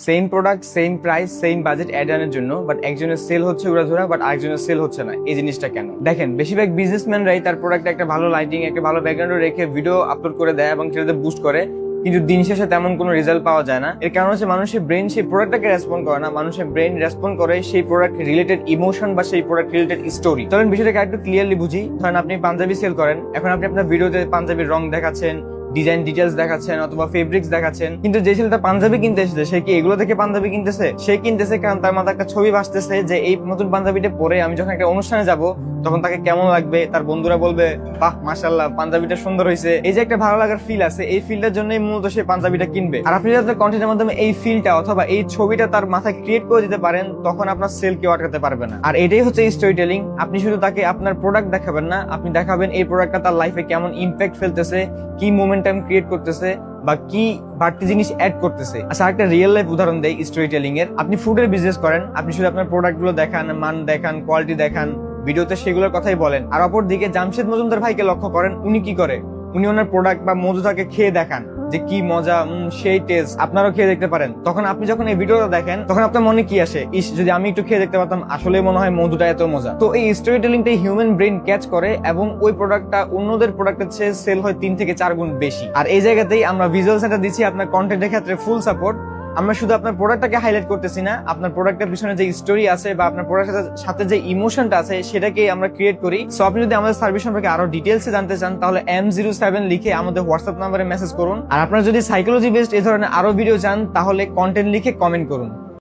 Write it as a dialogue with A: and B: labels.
A: Same product, same price, same budget ad আনের জন্য, but একজনের সেল হচ্ছে উড়াধুরা, বাট আরেকজনের সেল হচ্ছে না। এই জিনিসটা কেন? দেখেন, বেশিরভাগ বিজনেসম্যানরাই তার প্রোডাক্টে একটা ভালো লাইটিং, একটা ভালো ব্যাকগ্রাউন্ড রেখে ভিডিও আপলোড করে দেয় এবং সেটাতে বুস্ট করে, কিন্তু দিন শেষে তেমন কোনো রেজাল্ট পাওয়া যায় না। এর কারণ হচ্ছে মানুষের ব্রেন সেই প্রোডাক্টটাকে রেসপন্ড করে না, মানুষের ব্রেন রেসপন্ড করে সেই প্রোডাক্ট রিলেটেড ইমোশন বা সেই প্রোডাক্ট রিলেটেড স্টোরি। ধরেন বিষয়টাকে একটু ক্লিয়ারলি বুঝি। ধরেন আপনি পাঞ্জাবি সেল করেন, এখন আপনি আপনার ভিডিওতে পাঞ্জাবির রং দেখাচ্ছেন, ডিজাইন ডিটেলস দেখাচ্ছেন অথবা ফেব্রিক্স দেখাচ্ছেন, কিন্তু যে ছেলেটা পাঞ্জাবি কিনতে এসেছে সে কি এগুলো থেকে পাঞ্জাবি কিনতেছে? সে কিনতেছে কারণ তার মাথায় একটা ছবি ভাসতেছে যে এই নতুন পাঞ্জাবিটা পরে আমি যখন একটা অনুষ্ঠানে যাব তখন তাকে কেমন লাগবে, তার বন্ধুরা বলবে বাহ মাশাআল্লাহ পাঞ্জাবিটা সুন্দর হয়েছে। এই যে একটা ভালো লাগার ফিল আছে, এই ফিলটার জন্যই মূলত সে পাঞ্জাবিটা কিনবে। আর আপনি যদি আপনার কন্টেন্টের মাধ্যমে এই ফিলটা অথবা এই ছবিটা তার মাথায় ক্রিয়েট করে দিতে পারেন, তখন আপনার সেল কেউ আটকাতে পারবে না। আর এটাই হচ্ছে স্টোরি টেলিং। আপনি শুধু তাকে আপনার প্রোডাক্ট দেখাবেন না, আপনি দেখাবেন এই প্রোডাক্টটা তার লাইফে কেমন ইম্প্যাক্ট ফেলতেছে, কি মোমেন্টাম ক্রিয়েট করতেছে বা কি বাড়তি জিনিস অ্যাড করতেছে। আচ্ছা, একটা রিয়েল লাইফ উদাহরণ দেই স্টোরি টেলিং এর। আপনি ফুডের বিজনেস করেন, আপনি শুধু আপনার প্রোডাক্ট গুলো দেখান, মান দেখান, কোয়ালিটি দেখান, ভিডিওতে সেগুলোর কথাই বলেন। আর অপর দিকে জামশেদ মজুমদার ভাইকে লক্ষ্য করেন, উনি কি করে? উনি ওনার প্রোডাক্ট বা মধুটাকে খেয়ে দেখান যে কি মজা, সেই টেস্ট, আপনারাও খেয়ে দেখতে পারেন। তখন আপনি যখন এই ভিডিওটা দেখেন তখন আপনার মনে কি আসে? ইস, যদি আমি একটু খেয়ে দেখতে পারতাম, আসলে মনে হয় মধুটা এত মজা। তো এই স্টোরি টেলিংটাই হিউম্যান ব্রেন ক্যাচ করে এবং ওই প্রোডাক্টটা অন্যদের প্রোডাক্টের চেয়ে সেল হয় 3 থেকে 4 গুণ বেশি। আর এই জায়গাতেই আমরা ভিজুয়াল সেন্টার দিচ্ছি আপনার কন্টেন্টের ক্ষেত্রে ফুল সাপোর্ট। আমরা শুধু আপনার প্রোডাক্টটাকে হাইলাইট করতেছি না, আপনার প্রোডাক্টের পিছনে যে স্টোরি আছে বা আপনার প্রোডাক্টের সাথে যে ইমোশনটা আছে সেটাকে আমরা ক্রিয়েট করি। সো আপনি যদি আমাদের সার্ভিস সম্পর্কে আরো ডিটেইলসে জানতে চান তাহলে M07 লিখে আমাদের হোয়াটসঅ্যাপ নম্বরে মেসেজ করুন। আর আপনারা যদি সাইকোলজি বেসড এই ধরনের আরো ভিডিও চান তাহলে কন্টেন্ট লিখে কমেন্ট করুন।